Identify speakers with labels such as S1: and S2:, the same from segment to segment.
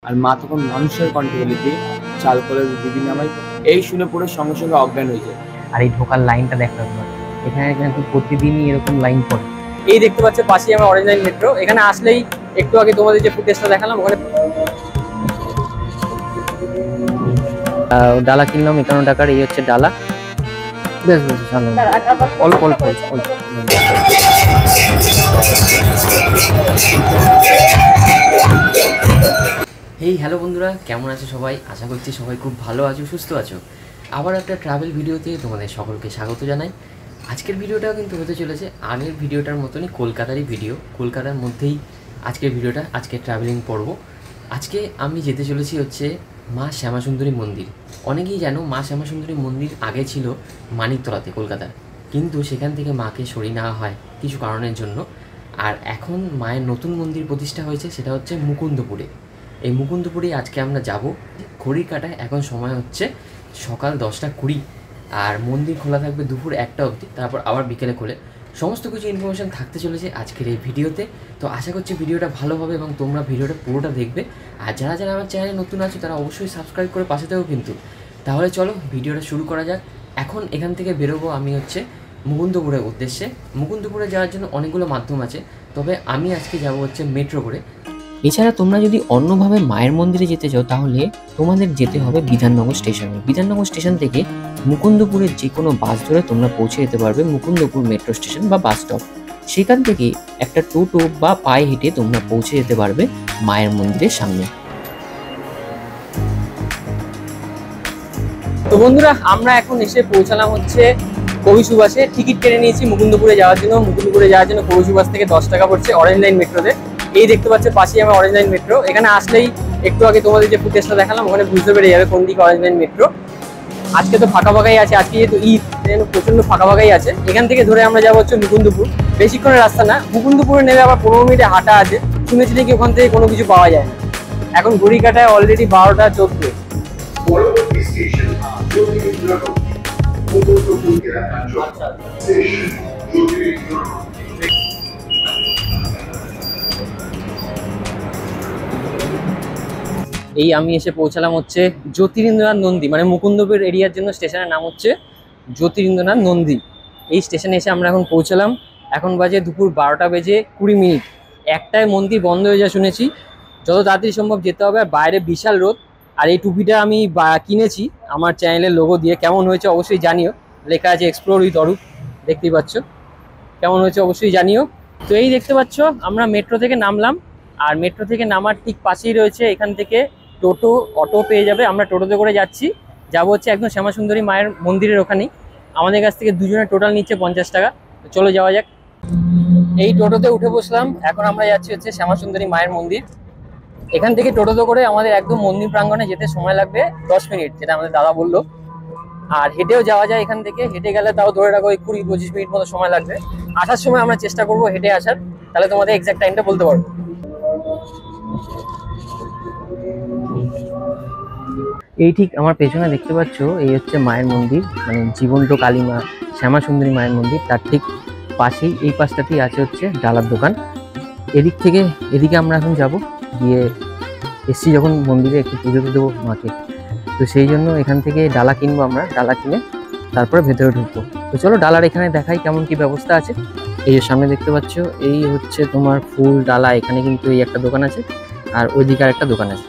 S1: আর মা তখন মানুষের কণ্ঠে বলে দিয়ে চাল করে দিদি নামাই। এই শুনে পড়ে সঙ্গে সঙ্গে অজ্ঞান হয়ে যায়।
S2: আর এই ঢোকার লাইনটা দেখো একবার, এখানে কিন্তু প্রতিদিনই এরকম লাইন পড়ে।
S3: এই দেখতে পাচ্ছ পাশেই আমার অরেঞ্জ লাইন মেট্রো। এখানে আসলেই একটু আগে তোমাদের যে ফুটেজটা দেখালাম ওখানে
S2: ডালা কিনলাম 51 টাকার। এই হচ্ছে ডালা, বেশ বেশ ভালো, অল্প অল্প অল্প। এই হ্যালো বন্ধুরা, কেমন আছো সবাই? আশা করছি সবাই খুব ভালো আছো, সুস্থ আছো। আবার একটা ট্রাভেল ভিডিওতে তোমাদের সকলকে স্বাগত জানাই। আজকের ভিডিওটাও কিন্তু হতে চলেছে আগের ভিডিওটার মতনই কলকাতারই ভিডিও। কলকাতার মধ্যেই আজকের ভিডিওটা, আজকে ট্রাভেলিং পর্ব। আজকে আমি যেতে চলেছি হচ্ছে মা শ্যামাসুন্দরী মন্দির। অনেকেই জানো মা শ্যামাসুন্দরী মন্দির আগে ছিল মানিকতলাতে কলকাতার, কিন্তু সেখান থেকে মাকে সরিয়ে নেওয়া হয় কিছু কারণের জন্য। আর এখন মায়ের নতুন মন্দির প্রতিষ্ঠা হয়েছে, সেটা হচ্ছে মুকুন্দপুরে। এই মুকুন্দপুরে আজকে আমরা যাব। ঘড়ির কাঁটায় এখন সময় হচ্ছে সকাল 10:20, আর মন্দির খোলা থাকবে দুপুর 1টা অবধি, তারপর আবার বিকেলে খোলে। সমস্ত কিছু ইনফরমেশান থাকতে চলেছে আজকের এই ভিডিওতে। তো আশা করছি ভিডিওটা ভালো হবে এবং তোমরা ভিডিওটা পুরোটা দেখবে। আর যারা যারা আমার চ্যানেলে নতুন আছো তারা অবশ্যই সাবস্ক্রাইব করে পাশে থেকো কিন্তু। তাহলে চলো ভিডিওটা শুরু করা যাক। এখন এখান থেকে বেরোবো আমি হচ্ছে মুকুন্দপুরের উদ্দেশ্যে। মুকুন্দপুরে যাওয়ার জন্য অনেকগুলো মাধ্যম আছে, তবে আমি আজকে যাব হচ্ছে মেট্রো করে। এছাড়া তোমরা যদি অন্যভাবে মায়ের মন্দিরে যেতে চাও তাহলে তোমাদের যেতে হবে বিধাননগর স্টেশনে। বিধাননগর স্টেশন থেকে মুকুন্দপুরের যে কোনো বাস ধরে তোমরা পৌঁছে যেতে পারবে মুকুন্দপুর মেট্রো স্টেশন বা বাস স্টপ। সেখান থেকে একটা টোটো বা পায়ে হেঁটে তোমরা পৌঁছে যেতে পারবে মায়ের মন্দিরের সামনে।
S3: তো বন্ধুরা, আমরা এখন এসে পৌঁছালাম হচ্ছে কবি সুভাষে। টিকিট কেটে নিয়েছি মুকুন্দপুরে যাওয়ার জন্য। মুকুন্দপুরে যাওয়ার জন্য কবি সুভাষ থেকে 10 টাকা পড়ছে অরেঞ্জ লাইন মেট্রোতে। এই দেখতে পাচ্ছ পাশেই আমার অরেঞ্জ লাইন মেট্রো। এখানে আসলেই একটু আগে তোমাদের যে ফুটেজটা দেখালাম ওখানে বুঝতে পেরে যাবে কোন দিকে অরেঞ্জ লাইন মেট্রো। আজকে তো ফাঁকা ফাঁকাই আছে, আজকে যেহেতু ঈদ প্রচন্ড ফাঁকা ফাঁকাই আছে। এখান থেকে ধরে আমরা যাবো হচ্ছে মুকুন্দপুর। বেশিক্ষণের রাস্তা না, মুকুন্দপুরে নেমে আবার 15 মিনিটে হাঁটা আছে। শুনেছি নাকি ওখান থেকে কোনো কিছু পাওয়া যায় না। এখন ঘড়ি কাটায় অলরেডি 12:14। এই আমি এসে পৌঁছালাম হচ্ছে জ্যোতিরিন্দ্রনাথ নন্দী, মানে মুকুন্দপুর এরিয়ার জন্য স্টেশনের নাম হচ্ছে জ্যোতিরিন্দ্রনাথ নন্দী। এই স্টেশনে এসে আমরা এখন পৌঁছালাম। এখন বাজে দুপুর 12:20। 1টায় মন্দির বন্ধ হয়ে যায় শুনেছি। যত তাড়াতাড়ি সম্ভব যেতে হবে। আর বাইরে বিশাল রোদ। আর এই টুপিটা আমি কিনেছি আমার চ্যানেলের লোগো দিয়ে। কেমন হয়েছে অবশ্যই জানিও। লেখা আছে এক্সপ্লোর উইথ অরূপ, দেখতেই পাচ্ছ। কেমন হয়েছে অবশ্যই জানিও। তো এই দেখতে পাচ্ছ আমরা মেট্রো থেকে নামলাম। আর মেট্রো থেকে নামার ঠিক পাশেই রয়েছে এখান থেকে টোটো, অটো পেয়ে যাবে। আমরা টোটোতে করে যাচ্ছি, যাবো হচ্ছে একদম শ্যামাসুন্দরী মায়ের মন্দিরের ওখানেই। আমাদের কাছ থেকে দুজনের টোটাল নিচ্ছে 50 টাকা। তো চলো যাওয়া যাক। এই টোটোতে উঠে বসলাম। এখন আমরা যাচ্ছি হচ্ছে শ্যামাসুন্দরী মায়ের মন্দির। এখান থেকে টোটোতে করে আমাদের একদম মন্দির প্রাঙ্গণে যেতে সময় লাগবে 10 মিনিট, যেটা আমাদের দাদা বললো। আর হেঁটেও যাওয়া যায় এখান থেকে। হেঁটে গেলে তাও ধরে রাখো 20-25 মিনিট মতো সময় লাগবে। আসার সময় আমরা চেষ্টা করবো হেঁটে আসার, তাহলে তোমাদের এক্সাক্ট টাইমটা বলতে পারবো।
S2: এই ঠিক আমার পেছনে দেখতে পাচ্ছ এই হচ্ছে মায়ের মন্দির, মানে জীবন্ত কালী মা শ্যামাসুন্দরী মায়ের মন্দির। তার ঠিক পাশেই এই পাশটাতেই আছে হচ্ছে ডালার দোকান। এদিকে আমরা এখন যাব। গিয়ে এসছি যখন মন্দিরে একটু পুজো তো দেবো মাকে, তো সেই জন্য এখান থেকে ডালা কিনবো আমরা। ডালা কিনে তারপরে ভেতরে ঢুকবো। তো চলো ডালার এখানে দেখাই কেমন কি ব্যবস্থা আছে। এই যে সামনে দেখতে পাচ্ছ এই হচ্ছে তোমার ফুল ডালা। এখানে কিন্তু এই একটা দোকান আছে আর ওইদিকে আর একটা দোকান আছে।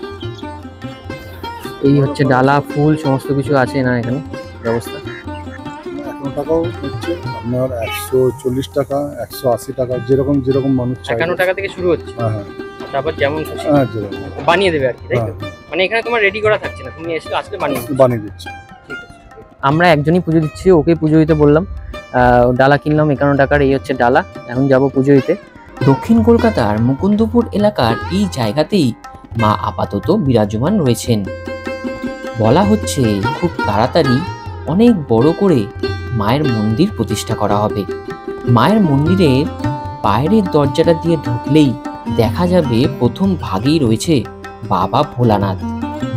S2: এই হচ্ছে ডালা, ফুল, সমস্ত কিছু আছে না এখানে ব্যবস্থা।
S4: 51 টাকাও হচ্ছে আপনার 140 টাকা, 180 টাকা, যেরকম যেরকম মানুষ চায়।
S3: 51 টাকা থেকে শুরু হচ্ছে।
S4: হ্যাঁ হ্যাঁ
S3: তারপর যেমন খুশি
S4: হ্যাঁ, যেরকম
S3: বানিয়ে দেবে আর কি, তাই তো?
S4: হ্যাঁ,
S3: মানে এখানে তোমার রেডি করা থাকছে না, তুমি আসলে বানিয়ে দেবে।
S4: বানিয়ে দিচ্ছে।
S3: ঠিক আছে।
S2: আমরা একজনই পুজো দিচ্ছি, ওকে পুজো দিতে বললাম। ডালা কিনলাম 51 টাকার। এই হচ্ছে ডালা, এখন যাব পুজো দিতে। দক্ষিণ কলকাতার মুকুন্দপুর এলাকার এই জায়গাতেই মা আপাতত বিরাজমান রয়েছেন। বলা হচ্ছে খুব তাড়াতাড়ি অনেক বড় করে মায়ের মন্দির প্রতিষ্ঠা করা হবে। মায়ের মন্দিরের বাইরের দরজাটা দিয়ে ঢুকলেই দেখা যাবে প্রথম ভাগেই রয়েছে বাবা ভোলানাথ,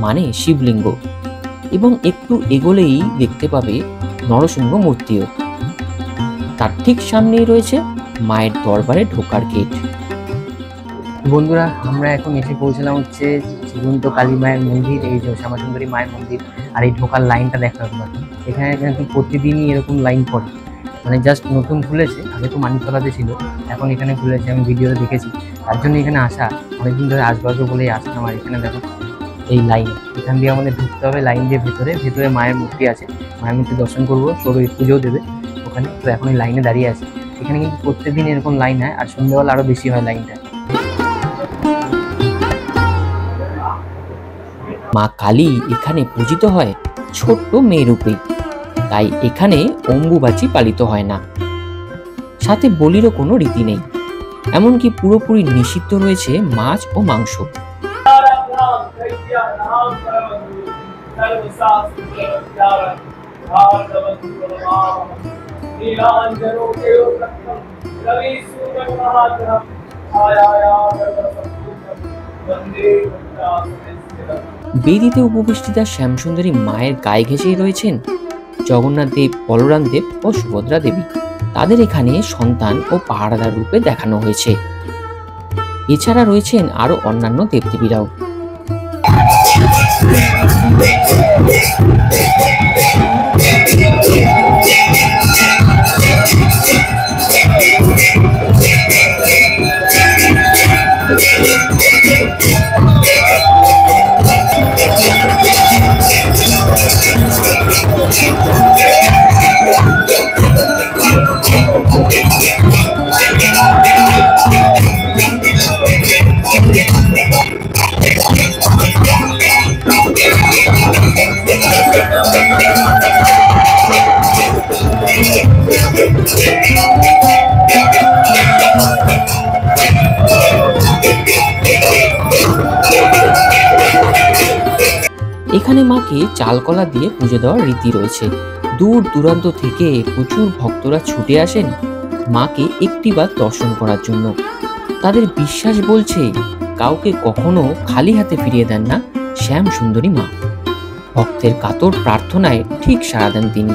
S2: মানে শিবলিঙ্গ, এবং একটু এগোলেই দেখতে পাবে নরসিংহ মূর্তিও। তার ঠিক সামনেই রয়েছে মায়ের দরবারে ঢোকার গেট। বন্ধুরা, আমরা এখন এসে পৌঁছলাম হচ্ছে
S3: জীবন্ত কালী মায়ের মন্দির, এই যে শ্যামাসুন্দরী মায়ের মন্দির। আর এই ঢোকার লাইনটা দেখো একবার, এখানে কিন্তু প্রতিদিনই এরকম লাইন পড়ে, মানে জাস্ট নতুন খুলেছে, আগে তো মানিকতলাতে ছিল, এখন এখানে খুলেছে, আমি ভিডিওতে দেখেছি, তার জন্য এখানে আসা, অনেকদিন ধরে আসবো বলেই আসলাম। আর এখানে দেখো এই লাইন, এখান দিয়ে আমাদের ঢুকতে হবে লাইন দিয়ে ভেতরে মায়ের মূর্তি আছে, মায়ের মূর্তি দর্শন করবো, সরই পুজোও দেবে ওখানে। তো এখন এই লাইনে দাঁড়িয়ে আছে, এখানে কিন্তু প্রত্যেকদিন এরকম লাইন হয়, আর সন্ধ্যাবেলা আরও বেশি হয় লাইনটা।
S2: মা কালী এখানে পূজিত হয় ছোট্ট মেয়ে রূপে, তাই এখানে অম্বুবাচী পালিত হয় না, সাথে বলিরও কোনো রীতি নেই, এমনকি পুরোপুরি নিষিদ্ধ রয়েছে মাছ ও মাংস। বেদিতে উপবিষ্টিতা শ্যামসুন্দরী মায়ের গায়ে ঘেঁষেই রয়েছেন জগন্নাথ দেব, বলরাম দেব ও সুভদ্রা দেবী। তাদের এখানে সন্তান ও পাহারাদার রূপে দেখানো হয়েছে। এছাড়া রয়েছেন আরো অন্যান্য দেবদেবীরাও। এখানে মাকে চালকলা দিয়ে পুজো দেওয়ার রীতি রয়েছে। দূর দূরান্ত থেকে প্রচুর ভক্তরা ছুটে আসেন মাকে একটিবার দর্শন করার জন্য। তাদের বিশ্বাস বলছে কাউকে কখনো খালি হাতে ফিরিয়ে দেন না শ্যামসুন্দরী মা। ভক্তের কাতর প্রার্থনায় ঠিক সাড়া দেন তিনি,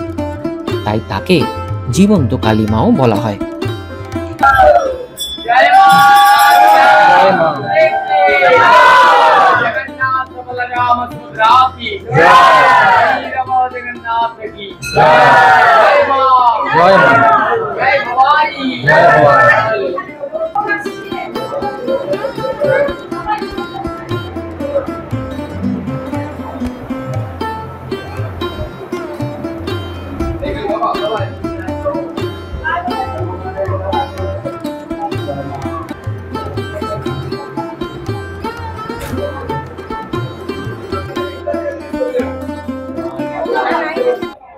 S2: তাই তাকে জীবন্ত কালী মাও বলা হয়।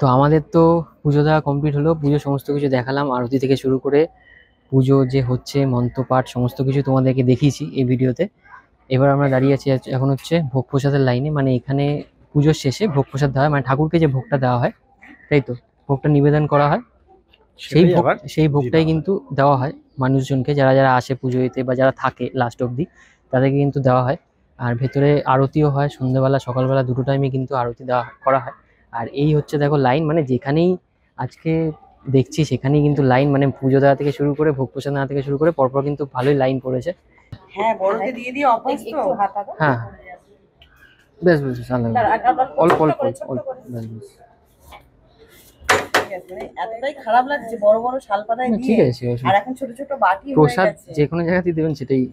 S3: তো আমাদের তো পুজো দেওয়া কমপ্লিট হলো, পুজো সমস্ত কিছু দেখালাম, আরতি থেকে শুরু করে পুজো যে হচ্ছে মন্ত্রপাঠ সমস্ত কিছু তোমাদেরকে দেখিয়েছি এই ভিডিওতে। এবার আমরা দাঁড়িয়ে আছি এখন হচ্ছে ভোগ প্রসাদের লাইনে, মানে এখানে পুজোর শেষে ভোগ প্রসাদ দেওয়া হয়, মানে ঠাকুরকে যে ভোগটা দেওয়া হয়, তাই তো ভোগটা নিবেদন করা হয়, সেই ভোগটাই কিন্তু দেওয়া হয় মানুষজনকে, যারা যারা আসে পুজোতে বা যারা থাকে লাস্ট অবধি তাদেরকে কিন্তু দেওয়া হয়। আর ভেতরে আরতিও হয়, সন্ধ্যেবেলা সকালবেলা দুটো টাইমে কিন্তু আরতি করা হয়। আর এই হচ্ছে দেখো লাইন, মানে যেখানেই আজকে দেখছি সেখানেই কিন্তু লাইন, মানে পুজো দেওয়া থেকে শুরু করে ভোগ প্রসাদ দেওয়া থেকে শুরু করে পরপর কিন্তু ভালোই লাইন পড়েছে।
S5: হ্যাঁ, বড়কে দিয়ে দিয়ে অভ্যাস তো।
S3: হ্যাঁ বেশ বেশ অল্প অল্প অল্প বেশ বেশ
S5: এতটাই খারাপ লাগছে বড় বড় শালপাতায়
S3: ঠিক
S5: দিয়ে,
S3: আছে।
S5: আর এখন ছোট ছোট বাটি হয়ে
S3: প্রসাদ
S5: গেছে।
S3: যে কোনো জায়গাতেই দেবেন সেটাই।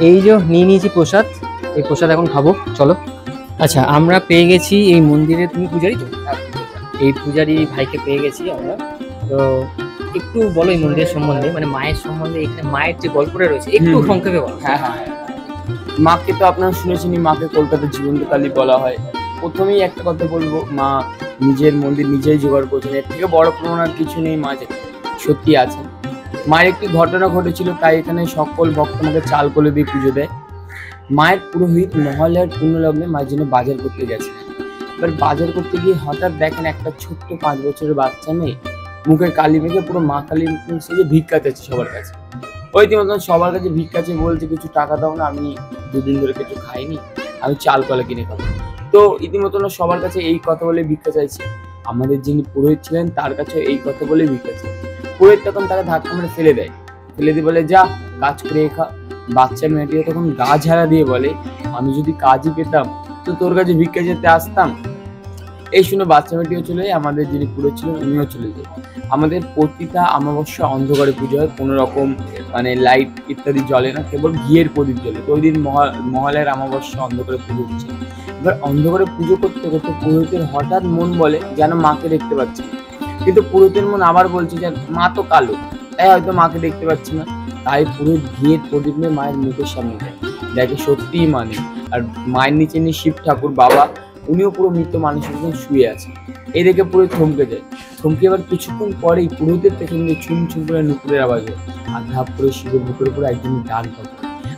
S3: এই যে নিয়ে নিয়েছি প্রসাদ, এই প্রসাদ এখন খাবো, চলো। আচ্ছা আমরা পেয়ে গেছি এই মন্দিরে, তুমি পূজারি তো, এই পূজারি ভাইকে পেয়ে গেছি আমরা। তো একটু বলো এই মন্দিরের সম্বন্ধে, মানে মায়ের সম্বন্ধে, এখানে মায়ের যে গল্পটা রয়েছে একটু সংক্ষেপে বলো।
S1: হ্যাঁ হ্যাঁ, মাকে তো আপনারা শুনেছেনই, মাকে কলকাতার জীবন্ত কালী বলা হয়। প্রথমেই একটা কথা বলবো, মা নিজের মন্দির নিজেই জোগাড় করছেন, এর থেকে বড় প্রমাণ কিছু নেই, মা যে সত্যি আছেন। মায়ের একটি ঘটনা ঘটেছিল, তাই এখানে সকল ভক্ত আমাকে চাল কোলে দিয়ে পুজো দেয়। মায়ের পুরোহিত মহালয়ার পুণ্যলগ্নে মায়ের জন্য বাজার করতে গেছে। এবার বাজার করতে গিয়ে হঠাৎ দেখেন একটা ছোট্ট 5 বছরের বাচ্চা মেয়ে মুখে কালি মেখে পুরো মা কালীর সেজে ভিক্ষা চাইছে সবার কাছে। ওই মতন সবার কাছে ভিক্ষা চেয়ে বলছে কিছু টাকা দাও না, আমি 2 দিন ধরে কিছু খাইনি, আমি চাল কলা কিনে খাবো। তো ইতিমধ্যে সবার কাছে এই কথা বলে ভিক্ষা চাইছে। আমাদের যিনি পুরোহিত ছিলেন তার কাছে এই কথা বলে ভিক্ষা চাই। পুরোহিত তখন তাকে ধাক্কা মেরে ফেলে দেয়, ফেলে দিয়ে বলে যা কাজ করে খা। বাচ্চা মেয়েটিও তখন গা ঝাড়া দিয়ে বলে আমি যদি কাজই পেতাম তো তোর কাছে ভিক্ষা যেতে আসতাম। এই শুনে বাচ্চা মেয়েটিও চলে যায়, আমাদের যিনি পুরো ছিলেন উনিও চলে যায়। আমাদের প্রতিটা অমাবস্যা অন্ধকারে পুজো হয়, কোনো রকম মানে লাইট ইত্যাদি জ্বলে না, কেবল ঘিয়ের প্রদীপ জ্বলে। তো ওই দিন মহালয়ের অমাবস্যা অন্ধকারে পুজো হচ্ছে। এবার অন্ধকারে পুজো করতে করতে পুরোহিতের হঠাৎ মন বলে যেন মাকে দেখতে পাচ্ছি না, কিন্তু পুরোহিতের মন আবার বলছে যে মা তো কালো, তাই হয়তো মাকে দেখতে পাচ্ছি না। তাই পুরোহিত ঘিয়ের প্রদীপ নিয়ে মায়ের মুখের সামনে যায়, দেখে সত্যিই মানে। আর মায়ের নিচে নিয়ে শিব ঠাকুর বাবা, উনিও পুরো মৃত মানুষের মতন শুয়ে আছে। এই দেখে পুরোহিত থমকে যায়। থমকে এবার কিছুক্ষণ পরেই পুরোহিতের পেছন দিয়ে ছুম ছুম করে নুপুরের আওয়াজ হয়, আর ধাপ করে শিবের বুকের উপরে একজনের ডান পড়ে।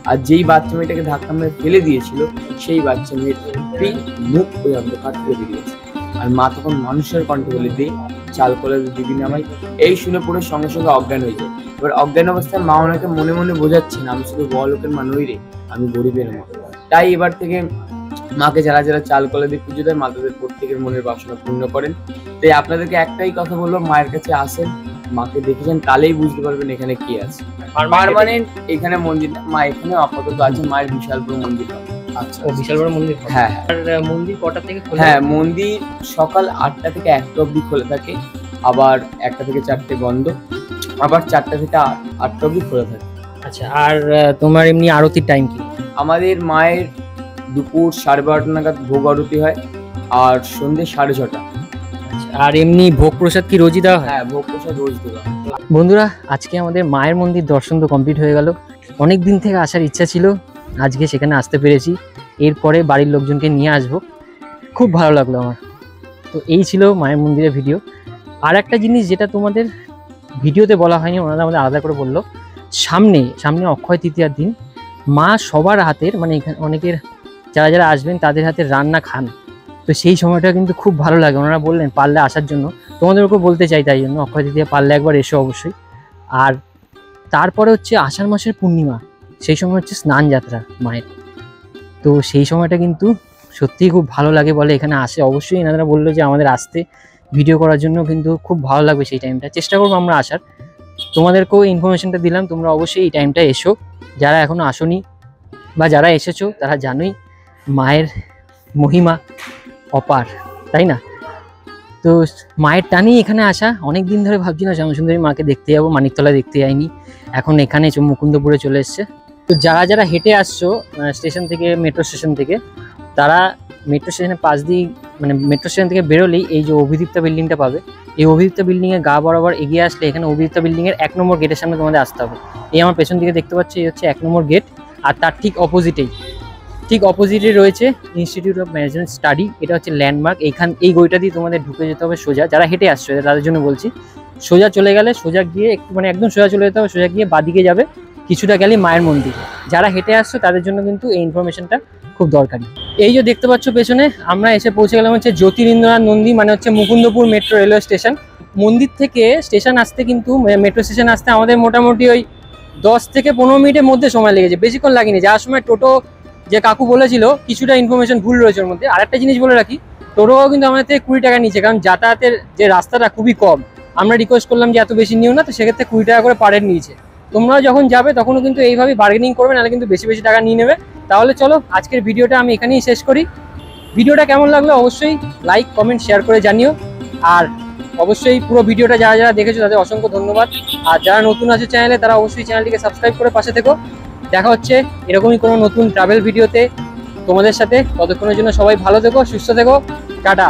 S1: আর যেই বাচ্চা মেয়েটাকে ধাক্কা মেরে ফেলে দিয়েছিল সেই বাচ্চা মেয়ের মুখ ওই অন্ধকার থেকে বেরিয়েছে। আর মা তখন মানুষের কণ্ঠে বলে দে চাল কলে দিবি নামাই। এই শুনে পুরো সঙ্গে সঙ্গে অজ্ঞান হয়ে যায়। এবার অজ্ঞান অবস্থায় মা ওনাকে মনে মনে বোঝাচ্ছেন আমি শুধু বড় লোকের মা নই রে, আমি গরিবের মা। তাই এবার থেকে মাকে যারা যারা চাল কলে দিয়ে পুজো দেয় মা তাদের প্রত্যেকের মনের বাসনা পূর্ণ করেন। তাই আপনাদেরকে একটাই কথা বলবো, মায়ের কাছে আসেন, মাকে দেখেছেন, তাহলেই বুঝতে পারবেন এখানে কি আছে। পার্মানেন্ট এখানে মন্দির না, মা এখানে আপাতত আছে, মায়ের বিশাল বড় মন্দির।
S3: আচ্ছা, বিশাল বড় মন্দির।
S1: হ্যাঁ
S3: আর মন্দির কটা থেকে খোলে?
S1: হ্যাঁ, মন্দির সকাল 8টা থেকে 1টা অবধি খোলা থাকে, আবার 1টা থেকে 4টে বন্ধ, আবার 4টা থেকে 8টা অবধি খোলা থাকে।
S3: আচ্ছা, আর তোমার এমনি আরতির টাইম কি?
S1: আমাদের মায়ের দুপুর 12:30 নাগাদ ভোগ আরতি হয়, আর সন্ধ্যে 6:30।
S3: আর এমনি ভোগ প্রসাদ কি রোজই দেওয়া হয়?
S1: হ্যাঁ, ভোগ প্রসাদ রোজ দেওয়া।
S3: বন্ধুরা, আজকে আমাদের মায়ের মন্দির দর্শন তো কমপ্লিট হয়ে গেল। অনেক দিন থেকে আসার ইচ্ছা ছিল, আজকে সেখানে আসতে পেরেছি। এরপরে বাড়ির লোকজনকে নিয়ে আসবো, খুব ভালো লাগলো আমার। তো এই ছিল মায়ের মন্দিরের ভিডিও। আর একটা জিনিস যেটা তোমাদের ভিডিওতে বলা হয়নি, ওনারা আমাদের আলাদা করে বললো, সামনে অক্ষয় তৃতীয়ার দিন মা সবার হাতের, মানে এখানে অনেকের যারা যারা আসবেন তাদের হাতের রান্না খান। তো সেই সময়টা কিন্তু খুব ভালো লাগে। ওনারা বললেন পারলে আসার জন্য, তোমাদেরকেও বলতে চাই তাই জন্য, অক্ষয় তৃতীয়া পারলে একবার এসো অবশ্যই। আর তারপরে হচ্ছে আষাঢ় মাসের পূর্ণিমা, সেই সময় হচ্ছে স্নান যাত্রা মায়ের। তো সেই সময়টা কিন্তু সত্যিই খুব ভালো লাগে বলে এখানে আসে। অবশ্যই এনারা বললো যে আমাদের আসতে ভিডিও করার জন্য, কিন্তু খুব ভালো লাগবে সেই টাইমটা। চেষ্টা করবো আমরা আসার, তোমাদেরকেও ইনফরমেশনটা দিলাম। তোমরা অবশ্যই এই টাইমটা এসো, যারা এখনো আসোনি বা যারা এসেছো তারা জানোই মায়ের মহিমা অপার, তাই না? তো মায়ের টানেই এখানে আসা। অনেক দিন ধরে ভাবছিলাম শ্যামসুন্দরী মাকে দেখতে যাবো, মানিকতলা দেখতে যাইনি, এখন এখানে মুকুন্দপুরে চলে এসছে। তো যারা যারা হেঁটে আসছো স্টেশন থেকে, মেট্রো স্টেশন থেকে, তারা মেট্রো স্টেশনের পাশ দিয়ে, মানে মেট্রো স্টেশন থেকে বেরোলেই এই যে অভিদীপ্তা বিল্ডিংটা পাবে, এই অভিদীপ্তা বিল্ডিংয়ের গা বরাবর এগিয়ে আসলে এখানে অভিদীপ্তা বিল্ডিংয়ের 1 নম্বর গেটের সামনে তোমাদের আসতে হবে। এই আমার পেছন দিকে দেখতে পাচ্ছি, এই হচ্ছে 1 নম্বর গেট। আর তার ঠিক অপোজিটে রয়েছে ইনস্টিটিউট অফ ম্যানেজমেন্ট স্টাডি। এটা হচ্ছে ল্যান্ডমার্ক। এই গইটা দিয়ে তোমাদের ঢুকে যেতে হবে সোজা, যারা হেঁটে আসছো তাদের জন্য বলছি। সোজা চলে গেলে, সোজা গিয়ে একটু মানে একদম সোজা চলে যেতে হবে, সোজা গিয়ে বাদিকে যাবে, কিছুটা গেলে মায়ের মন্দির। যারা হেঁটে আসছো তাদের জন্য কিন্তু এই ইনফরমেশনটা খুব দরকারি। এই যে দেখতে পাচ্ছ পেছনে, আমরা এসে পৌঁছে গেলাম হচ্ছে জ্যোতিরিন্দ্রনাথ নন্দী, মানে হচ্ছে মুকুন্দপুর মেট্রো রেলওয়ে স্টেশন। মন্দির থেকে স্টেশন আসতে কিন্তু, মেট্রো স্টেশন আসতে আমাদের মোটামুটি ওই 10 থেকে 15 মিনিটের মধ্যে সময় লেগেছে, বেশিক্ষণ লাগেনি। যাওয়ার সময় টোটো যে কাকু বলেছিল কিছুটা ইনফরমেশন ভুল রয়েছে ওর মধ্যে। আর একটা জিনিস বলে রাখি, টোটোও কিন্তু আমাদের থেকে 20 টাকা নিচ্ছে, কারণ যাতায়াতের যে রাস্তাটা খুবই কম। আমরা রিকোয়েস্ট করলাম যে এত বেশি নিও না, তো সেক্ষেত্রে 20 টাকা করে পার হেড নিয়েছে। তোমরাও যখন যাবে তখনও কিন্তু এইভাবে বার্গেনিং করবে, নাহলে কিন্তু বেশি বেশি টাকা নিয়ে নেবে। তাহলে চলো আজকের ভিডিওটা আমি এখানেই শেষ করি। ভিডিওটা কেমন লাগলো অবশ্যই লাইক, কমেন্ট, শেয়ার করে জানিও। আর অবশ্যই পুরো ভিডিওটা যারা যারা দেখেছো তাদের অসংখ্য ধন্যবাদ। আর যারা নতুন আছে চ্যানেলে, তারা অবশ্যই চ্যানেলটিকে সাবস্ক্রাইব করে পাশে থেকো। দেখা হচ্ছে এরকমই কোনো নতুন ট্রাভেল ভিডিওতে তোমাদের সাথে। ততক্ষণের জন্য সবাই ভালো থেকো, সুস্থ থেকো, টাটা।